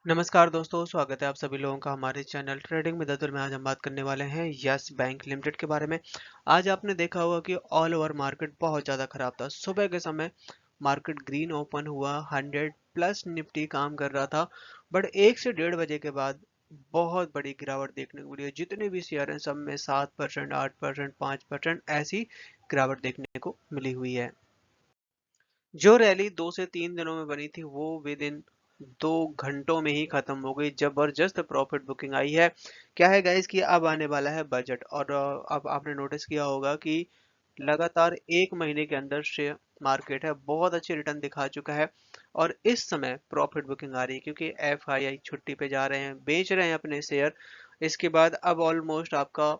नमस्कार दोस्तों, स्वागत है आप सभी लोगों का हमारे चैनल ट्रेडिंग में ददुल में। आज हम बात करने वाले हैं यस बैंक लिमिटेड के बारे में। आज आपने देखा होगा कि ऑल ओवर मार्केट बहुत ज़्यादा खराब था। सुबह के समय मार्केट ग्रीन ओपन हुआ, 100 प्लस निफ्टी काम कर रहा था, बट 1 से 1:30 बजे के बाद बहुत बड़ी गिरावट देखने को मिली है। जितने भी शेयर हैं सब में 7%, 8%, 5% ऐसी गिरावट देखने को मिली हुई है। जो रैली 2 से 3 दिनों में बनी थी वो विद इन 2 घंटों में ही खत्म हो गई। जबरदस्त प्रॉफिट बुकिंग आई है। क्या है गाइस कि अब आने वाला है बजट, और अब आपने नोटिस किया होगा कि लगातार 1 महीने के अंदर शेयर मार्केट है बहुत अच्छी रिटर्न दिखा चुका है, और इस समय प्रॉफिट बुकिंग आ रही है क्योंकि एफआईआई छुट्टी पे जा रहे हैं, बेच रहे हैं अपने शेयर। इसके बाद अब ऑलमोस्ट आपका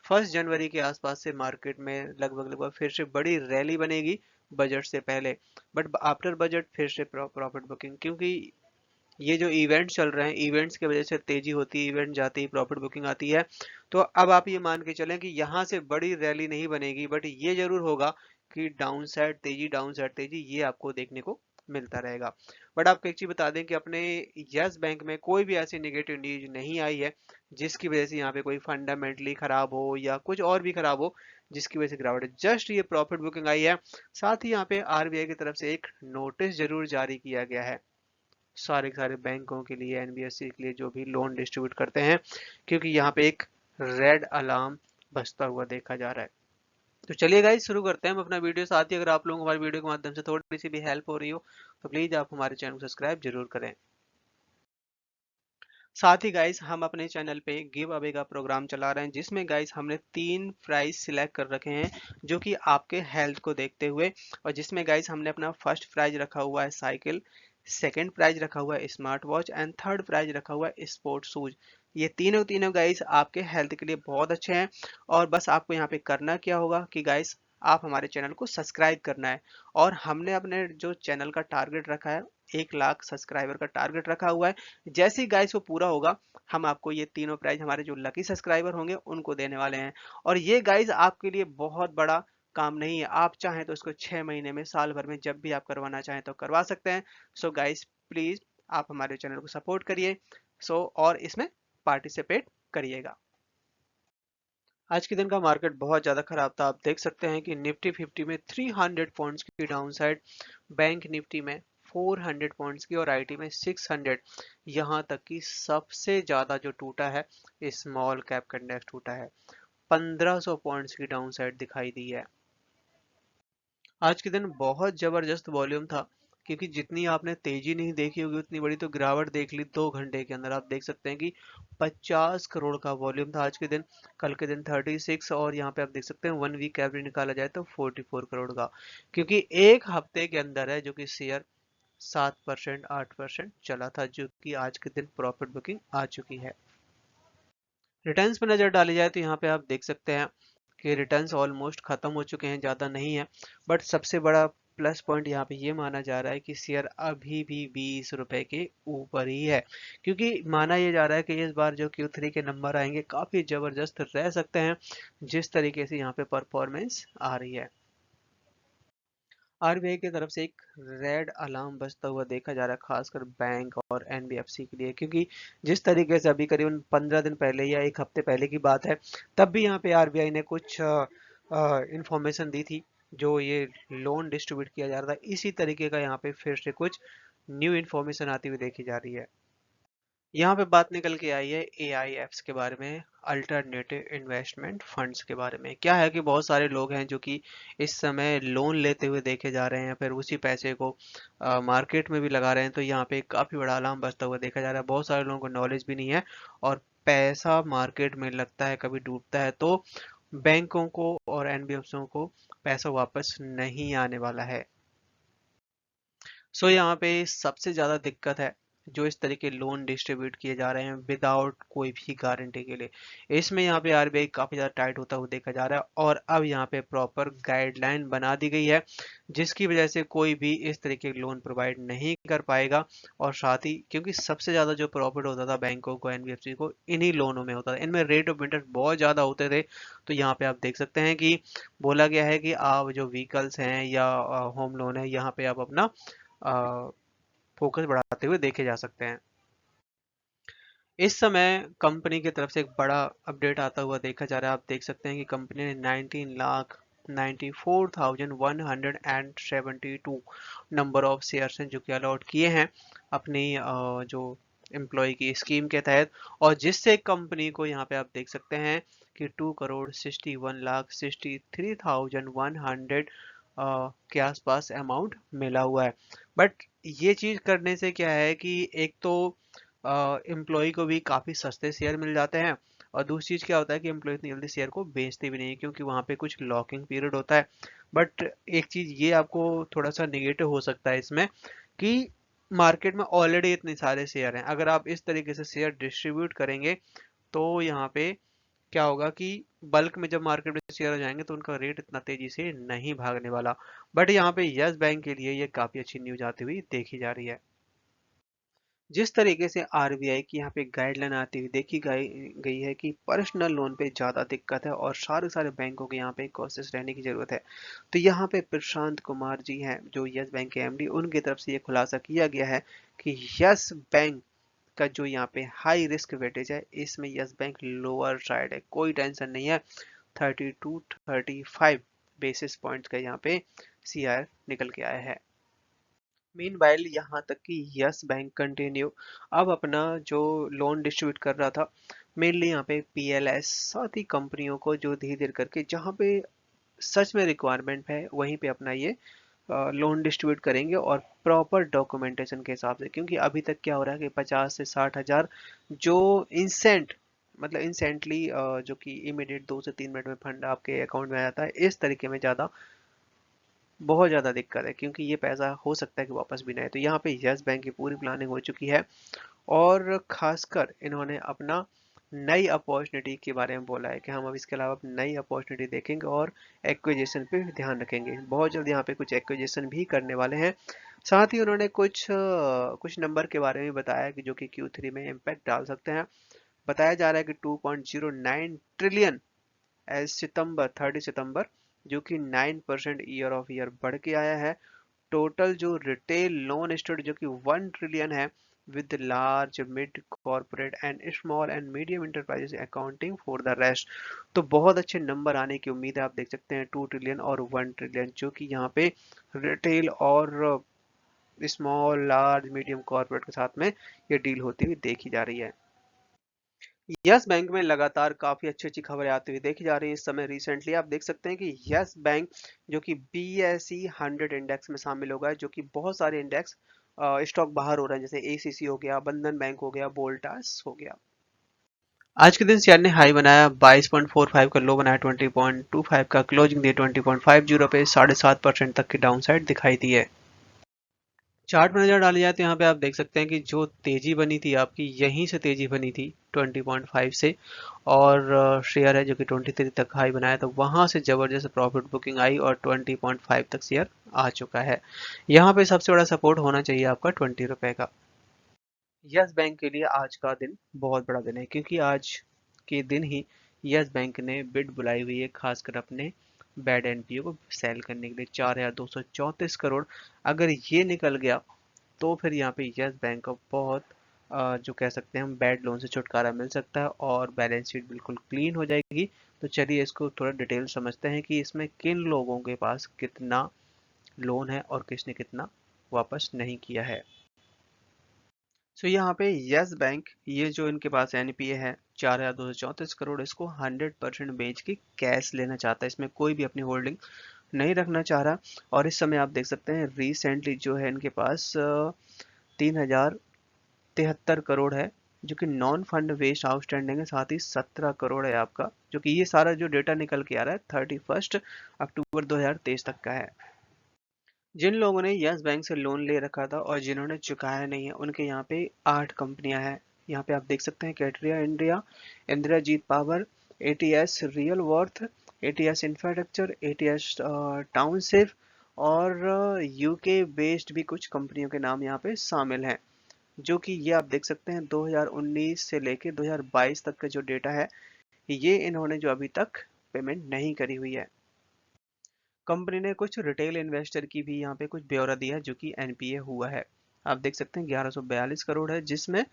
1 जनवरी के आसपास से मार्केट में लगभग लगभग फिर से बड़ी रैली बनेगी बजट से पहले। बट आफ्टर बजट फिर से प्रॉफिट बुकिंग, क्योंकि ये जो इवेंट्स चल रहे हैं, इवेंट्स की वजह से तेजी होती है, इवेंट जाते ही प्रॉफिट बुकिंग आती है। तो अब आप ये मान के चलें कि यहाँ से बड़ी रैली नहीं बनेगी, बट ये जरूर होगा कि डाउन साइड तेजी ये आपको देखने को मिलता रहेगा। बट आपको एक चीज बता दें कि अपने यस बैंक में कोई भी ऐसी नेगेटिव न्यूज नहीं आई है जिसकी वजह से यहाँ पे कोई फंडामेंटली खराब हो या कुछ और भी खराब हो जिसकी वजह से गिरावट है। जस्ट ये प्रॉफिट बुकिंग आई है। साथ ही यहाँ पे आरबीआई की तरफ से एक नोटिस जरूर जारी किया गया है सारे के सारे बैंकों के लिए, एनबीएफसी के लिए जो भी लोन डिस्ट्रीब्यूट करते हैं, क्योंकि यहाँ पे एक रेड अलार्म बजता हुआ देखा जा रहा है। तो चलिए गाइस, शुरू करते हैं हम अपना वीडियो। साथ ही अगर आप लोगों को हमारी वीडियो के माध्यम से थोड़ी सी भी हेल्प हो रही हो तो प्लीज आप हमारे चैनल को सब्सक्राइब जरूर करें। साथ ही गाइस, हम अपने चैनल पे गिव अवे का प्रोग्राम चला रहे हैं जिसमें गाइस हमने 3 प्राइज सिलेक्ट कर रखे हैं जो कि आपके हेल्थ को देखते हुए, और जिसमें गाइस हमने अपना फर्स्ट प्राइज रखा हुआ है साइकिल, सेकंड प्राइज रखा हुआ है smart watch, and third prize रखा हुआ है स्पोर्ट्स शूज। ये तीनों तीनों गाइस आपके हेल्थ के लिए बहुत अच्छे हैं। और बस आपको यहाँ पे करना क्या होगा कि गाइस आप हमारे चैनल को सब्सक्राइब करना है। और हमने अपने जो चैनल का टारगेट रखा है, 1 लाख सब्सक्राइबर का टारगेट रखा हुआ है। जैसे ही गाइस वो पूरा होगा हम आपको ये तीनों प्राइज हमारे जो लकी सब्सक्राइबर होंगे उनको देने वाले हैं। और ये गाइस आपके लिए बहुत बड़ा काम नहीं है, आप चाहें तो इसको 6 महीने में, साल भर में जब भी आप करवाना चाहें तो करवा सकते हैं। सो गाइस प्लीज आप हमारे चैनल को सपोर्ट करिए। और इसमें पार्टिसिपेट करिएगा। आज के दिन का मार्केट बहुत ज़्यादा खराब था। आप देख सकते हैं कि निफ्टी 50 में 300 पॉइंट्स की डाउन साइड, बैंक निफ्टी में 400 पॉइंट्स की, और आईटी में 600। यहाँ तक कि सबसे ज़्यादा जो टूटा है स्मॉल कैप का इंडेक्स टूटा है, 1500 पॉइंट्स की डाउन साइड दिखाई दी है। आज के दिन बहुत जबरदस्त वॉल्यूम था, क्योंकि जितनी आपने तेजी नहीं देखी होगी उतनी बड़ी तो गिरावट देख ली 2 घंटे के अंदर। आप देख सकते हैं कि 50 करोड़ का वॉल्यूम था आज के दिन। कल के दिन 36, और यहाँ पे आप देख सकते हैं 1 वीक एवरेज निकाला जाए तो 44 करोड़ का, क्योंकि एक हफ्ते के अंदर है जो कि शेयर 7%, 8% चला था, जो कि आज के दिन प्रॉफिट बुकिंग आ चुकी है। रिटर्न्स पर नजर डाली जाए तो यहाँ पे आप देख सकते हैं कि रिटर्न्स ऑलमोस्ट खत्म हो चुके हैं, ज़्यादा नहीं है। बट सबसे बड़ा प्लस पॉइंट यहाँ पे ये माना जा रहा है कि शेयर अभी भी 20 रुपए के ऊपर ही है, क्योंकि माना ये जा रहा है कि इस बार जो Q3 के नंबर आएंगे काफ़ी ज़बरदस्त रह सकते हैं, जिस तरीके से यहाँ पे परफॉर्मेंस आ रही है। आरबीआई की तरफ से एक रेड अलार्म बजता हुआ देखा जा रहा है, खासकर बैंक और एनबीएफसी के लिए, क्योंकि जिस तरीके से अभी करीबन 15 दिन पहले या एक हफ्ते पहले की बात है, तब भी यहाँ पे आरबीआई ने कुछ इंफॉर्मेशन दी थी। जो ये लोन डिस्ट्रीब्यूट किया जा रहा था, इसी तरीके का यहाँ पे फिर से कुछ न्यू इन्फॉर्मेशन आती हुई देखी जा रही है। यहाँ पे बात निकल के आई है एआईएफ्स के बारे में, अल्टरनेटिव इन्वेस्टमेंट फंड्स के बारे में। क्या है कि बहुत सारे लोग हैं जो कि इस समय लोन लेते हुए देखे जा रहे हैं, फिर उसी पैसे को मार्केट में भी लगा रहे हैं। तो यहाँ पे काफ़ी बड़ा अलार्म बजता हुआ देखा जा रहा है। बहुत सारे लोगों को नॉलेज भी नहीं है, और पैसा मार्केट में लगता है कभी डूबता है तो बैंकों को और एनबीएफसीओ को पैसा वापस नहीं आने वाला है। यहाँ पे सबसे ज़्यादा दिक्कत है जो इस तरह के लोन डिस्ट्रीब्यूट किए जा रहे हैं विदाउट कोई भी गारंटी के लिए। इसमें यहाँ पे आरबीआई काफ़ी ज़्यादा टाइट होता हुआ देखा जा रहा है, और अब यहाँ पे प्रॉपर गाइडलाइन बना दी गई है जिसकी वजह से कोई भी इस तरीके के लोन प्रोवाइड नहीं कर पाएगा। और साथ ही क्योंकि सबसे ज़्यादा जो प्रॉफिट होता था बैंकों को, एनबीएफसी को, इन्हीं लोनों में होता था, इनमें रेट ऑफ इंटरेस्ट बहुत ज़्यादा होते थे। तो यहाँ पे आप देख सकते हैं कि बोला गया है कि आप जो व्हीकल्स हैं या होम लोन है, यहाँ पे आप अपना फोकस बढ़ाते हुए देखे जा सकते हैं। इस समय कंपनी की तरफ से एक बड़ा अपडेट आता हुआ देखा जा रहा है। आप देख सकते हैं कि कंपनी ने 19,94,172 नंबर ऑफ शेयर्स हैं जो कि अलॉट किए हैं अपनी जो एम्प्लॉय की स्कीम के तहत, और जिससे कंपनी को यहाँ पे आप देख सकते हैं कि 2,61,63,100 के आसपास अमाउंट मिला हुआ है। बट ये चीज करने से क्या है कि एक तो एम्प्लॉय को भी काफी सस्ते शेयर मिल जाते हैं, और दूसरी चीज क्या होता है कि एम्प्लॉय इतनी जल्दी शेयर को बेचते भी नहीं है क्योंकि वहां पे कुछ लॉकिंग पीरियड होता है। बट एक चीज ये आपको थोड़ा सा निगेटिव हो सकता है इसमें कि मार्केट में ऑलरेडी इतने सारे शेयर हैं, अगर आप इस तरीके से शेयर डिस्ट्रीब्यूट करेंगे तो यहाँ पे क्या होगा कि बल्क में जब मार्केट में शेयर हो जाएंगे तो उनका रेट इतना तेजी से नहीं भागने वाला। बट यहाँ पे यस बैंक के लिए ये काफी अच्छी न्यूज आती हुई देखी जा रही है। जिस तरीके से आरबीआई की यहाँ पे गाइडलाइन आती हुई देखी गई गई है कि पर्सनल लोन पे ज़्यादा दिक्कत है और सारे सारे बैंकों के यहाँ पे कोशिश रहने की ज़रूरत है, तो यहाँ पे प्रशांत कुमार जी हैं जो यस बैंक के एमडी, उनकी तरफ से ये खुलासा किया गया है कि यस बैंक का जो यहाँ पे हाई रिस्क वेटेज है इसमें यस बैंक लोअर साइड है, कोई टेंशन नहीं है। 32-35 बेसिस पॉइंट्स का यहाँ पे सीआर निकल के आया है। मीनवाइल यहाँ तक कि यस बैंक कंटिन्यू अब अपना जो लोन डिस्ट्रीब्यूट कर रहा था मेनली यहाँ पे पीएलएस साथ ही कंपनियों को जो धीरे धीरे करके जहाँ पे सच में रिक्वायरमेंट है वहीं पे अपना ये लोन डिस्ट्रीब्यूट करेंगे और प्रॉपर डॉक्यूमेंटेशन के हिसाब से, क्योंकि अभी तक क्या हो रहा है कि 50 से 60 हज़ार जो इंसेंट मतलब इंसेंटली जो कि इमीडिएट 2 से 3 मिनट में फंड आपके अकाउंट में आ जाता है, इस तरीके में ज़्यादा बहुत ज़्यादा दिक्कत है क्योंकि ये पैसा हो सकता है कि वापस भी ना आए। तो यहाँ पे यस बैंक की पूरी प्लानिंग हो चुकी है और खासकर इन्होंने अपना नई अपॉर्चुनिटी के बारे में बोला है कि हम अब इसके अलावा नई अपॉर्चुनिटी देखेंगे और एक्विजिशन पे भी ध्यान रखेंगे। बहुत जल्द यहाँ पे कुछ एक्विजिशन भी करने वाले हैं। साथ ही उन्होंने कुछ नंबर के बारे में बताया कि जो कि Q3 में इम्पैक्ट डाल सकते हैं। बताया जा रहा है कि 2.09 ट्रिलियन एज सितंबर 30 सितंबर, जो कि 9% ईयर ऑफ ईयर बढ़ के आया है। टोटल जो रिटेल लोन स्टोर जो कि 1 ट्रिलियन है with large mid corporate and small and medium enterprises accounting for the rest. तो बहुत अच्छे नंबर आने की उम्मीद है। आप देख सकते हैं 2 ट्रिलियन और 1 ट्रिलियन जो कि यहाँ पे रिटेल और स्मॉल लार्ज मीडियम कॉर्पोरेट के साथ में ये डील होती हुई देखी जा रही है। यस बैंक में लगातार काफी अच्छी अच्छी खबरें आती हुई देखी जा रही है इस समय। रिसेंटली आप देख सकते हैं कि यस बैंक जो कि BSE 100 इंडेक्स में शामिल होगा, जो कि बहुत सारे इंडेक्स स्टॉक बाहर हो रहे हैं जैसे एसीसी हो गया, बंधन बैंक हो गया, वोल्टास हो गया। आज के दिन शेयर ने हाई बनाया 22.45 का, लो बनाया 20.25 का, क्लोजिंग दिए 20.50 पे, 7.5% तक की डाउन साइड दिखाई दी है। चार्ट में नजर डाली जाए तो यहाँ पे आप देख सकते हैं कि जो तेजी बनी थी आपकी यहीं से तेजी बनी थी 20.5 से, और शेयर है जो कि 23 तक हाई बनाया था, वहां से जबरदस्त प्रॉफिट बुकिंग आई और 20.5 तक शेयर आ चुका है। यहाँ पे सबसे बड़ा सपोर्ट होना चाहिए आपका 20 रुपए का। यस बैंक के लिए आज का दिन बहुत बड़ा दिन है क्योंकि आज के दिन ही यस बैंक ने बिड बुलाई हुई है खासकर अपने बैड एनपीओ को सेल करने के लिए 4,234 करोड़। अगर ये निकल गया तो फिर यहाँ पे यस बैंक को बहुत जो कह सकते हैं हम बैड लोन से छुटकारा मिल सकता है और बैलेंस शीट बिल्कुल क्लीन हो जाएगी। तो चलिए इसको थोड़ा डिटेल समझते हैं कि इसमें किन लोगों के पास कितना लोन है और किसने कितना वापस नहीं किया है। सो यहाँ पे यस बैंक ये जो इनके पास एनपीए है 4,234 करोड़, इसको 100% बेच के कैश लेना चाहता है, इसमें कोई भी अपनी होल्डिंग नहीं रखना चाह रहा। और इस समय आप देख सकते हैं रिसेंटली जो है इनके पास 3,073 करोड़ है जो कि नॉन फंड वेस्ट आउटस्टैंडिंग है, साथ ही 17 करोड़ है आपका, जो कि ये सारा जो डेटा निकल के आ रहा है 31 अक्टूबर 2023 तक का है। जिन लोगों ने यस बैंक से लोन ले रखा था और जिन्होंने चुकाया नहीं है उनके यहाँ पे 8 कंपनियां हैं। यहाँ पे आप देख सकते हैं Kataria India, Indrajit power, ATS real worth, ATS infrastructure, ATS township और यूके बेस्ड भी कुछ कंपनियों के नाम यहाँ पे शामिल हैं, जो कि ये आप देख सकते हैं 2019 से लेके 2022 तक का जो डेटा है ये इन्होंने जो अभी तक पेमेंट नहीं करी हुई है। कंपनी ने कुछ रिटेल इन्वेस्टर की भी यहाँ पे कुछ ब्यौरा दिया है जो कि एनपीए हुआ है। आप देख सकते हैं 1142 करोड़ है जिसमें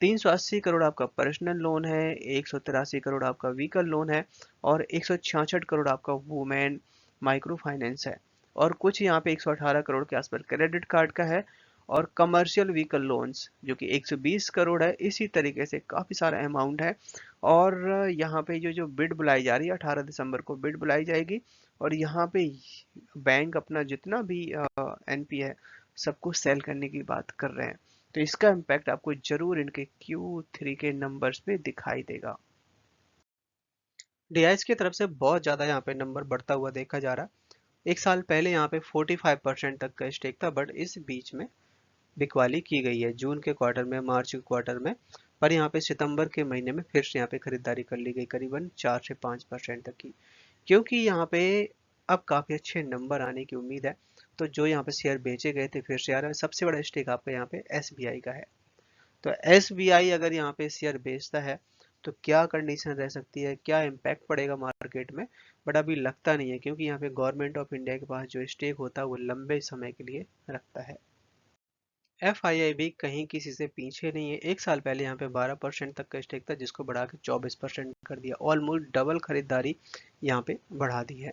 380 करोड़ आपका पर्सनल लोन है, 183 करोड़ आपका व्हीकल लोन है और 166 करोड़ आपका वुमेन माइक्रो फाइनेंस है। और कुछ यहाँ पे 118 करोड़ के आसपास क्रेडिट कार्ड का है और कमर्शियल व्हीकल लोन्स जो कि 120 करोड़ है। इसी तरीके से काफ़ी सारा अमाउंट है। और यहाँ पे जो बिड बुलाई जा रही है, 18 दिसंबर को बिड बुलाई जाएगी और यहाँ पे बैंक अपना जितना भी एनपी है सबको सेल करने की बात कर रहे हैं। तो इसका इम्पैक्ट आपको जरूर इनके Q3 के नंबर्स पे दिखाई देगा। डीआईएस की तरफ से बहुत ज़्यादा यहाँ पे नंबर बढ़ता हुआ देखा जा रहा है। एक साल पहले यहाँ पे 45% तक का स्टेक था, बट इस बीच में बिकवाली की गई है जून के क्वार्टर में, मार्च के क्वार्टर में। पर यहाँ पे सितंबर के महीने में फिर से यहाँ पे खरीदारी कर ली गई करीबन 4 से 5% तक की, क्योंकि यहाँ पे अब काफ़ी अच्छे नंबर आने की उम्मीद है। तो जो यहाँ पे शेयर बेचे गए थे फिर से आ रहा है। सबसे बड़ा स्टेक आपका यहाँ पे एसबीआई का है। तो एसबीआई अगर यहाँ पे शेयर बेचता है तो क्या कंडीशन रह सकती है, क्या इम्पैक्ट पड़ेगा मार्केट में, बट अभी लगता नहीं है, क्योंकि यहाँ पे गवर्नमेंट ऑफ इंडिया के पास जो स्टेक होता है वो लंबे समय के लिए रखता है। एफआईआई भी कहीं किसी से पीछे नहीं है। एक साल पहले यहाँ पे 12% तक का स्टेक था जिसको बढ़ा के 24% कर दिया। ऑलमोस्ट डबल खरीदारी यहाँ पे बढ़ा दी है।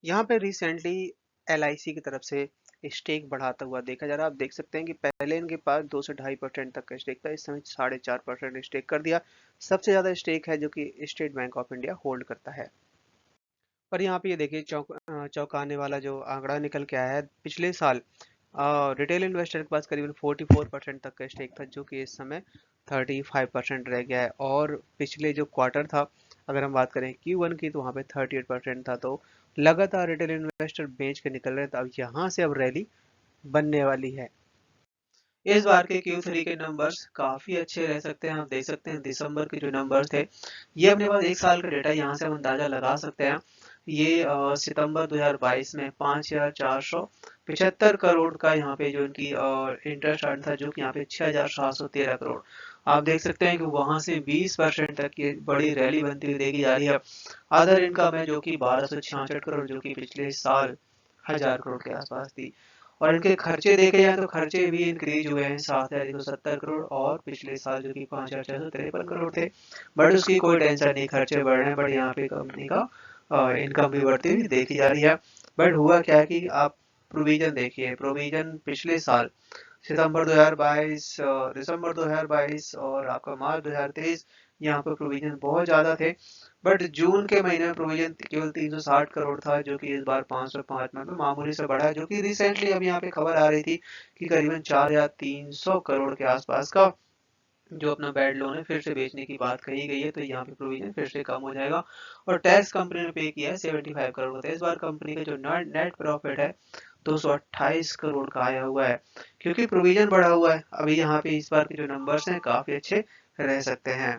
यहाँ पे रिसेंटली एलआईसी की तरफ से स्टेक बढ़ाता हुआ देखा जा रहा है। आप देख सकते हैं कि पहले इनके पास 2 से 2.5% तक का स्टेक था, इस समय 4.5% स्टेक कर दिया। सबसे ज्यादा स्टेक है जो कि state bank of India hold करता है। पर यहाँ पे ये देखिए चौंकाने वाला जो आंकड़ा निकल के आया है। पिछले साल रिटेल इन्वेस्टर के पास करीबन 44% तक का स्टेक था जो कि इस समय 35% रह गया है। और पिछले जो क्वार्टर था, अगर हम बात करें Q1 की, तो वहाँ पे 38% था। तो लगातार रिटेल इन्वेस्टर बेच के निकल रहे थे। अब यहाँ से अब रैली बनने वाली है। इस बार के Q3 के नंबर्स काफी अच्छे रह सकते हैं। आप देख सकते हैं दिसंबर के जो नंबर्स थे, ये अपने पास एक साल का डेटा, यहाँ से हम अंदाजा लगा सकते हैं। ये सितंबर 2022 में 5,475 करोड़ का यहाँ पे जो इनकी इंटरेस्ट अर्न था, जो कि यहाँ पे 6,713 करोड़। आप देख सकते हैं कि वहां से 20% तक की बड़ी रैली बनती हुई देखी जा रही है। अदर इनकम है जो कि 1266 करोड़, जो कि पिछले साल 1,000 करोड़ के आसपास थी। और इनके खर्चे देखे जाए तो खर्चे भी इंक्रीज हुए हैं, 7,170 करोड़ और पिछले साल जो कि 5,653 करोड़ थे। बट उसकी कोई टेंशन नहीं, खर्चे बढ़ रहे हैं, बट यहाँ पे कंपनी का इनकम भी बढ़ती हुई देखी जा रही है। बट हुआ क्या है कि आप प्रोविजन देखिए, प्रोविजन पिछले साल सितंबर 2022, दिसंबर 2022 और आपका मार्च 2023, यहाँ पर प्रोविजन बहुत ज़्यादा थे। बट जून के महीने में प्रोविजन केवल 360 करोड़ था, जो कि इस बार 505 में मामूली से बढ़ा है। जो कि रिसेंटली अभी यहाँ पे खबर आ रही थी कि करीबन 4,300 करोड़ के आसपास का जो अपना बैड लोन है फिर से बेचने की बात कही गई है। तो यहाँ पे प्रोविजन फिर से कम हो जाएगा। और टैक्स कंपनी ने पे किया है 75 करोड़ का। इस बार कंपनी का जो नेट प्रॉफिट है 228 करोड़ का आया हुआ है, क्योंकि प्रोविजन बढ़ा हुआ है। अभी यहाँ पे इस बार के जो नंबर्स हैं काफी अच्छे रह सकते हैं।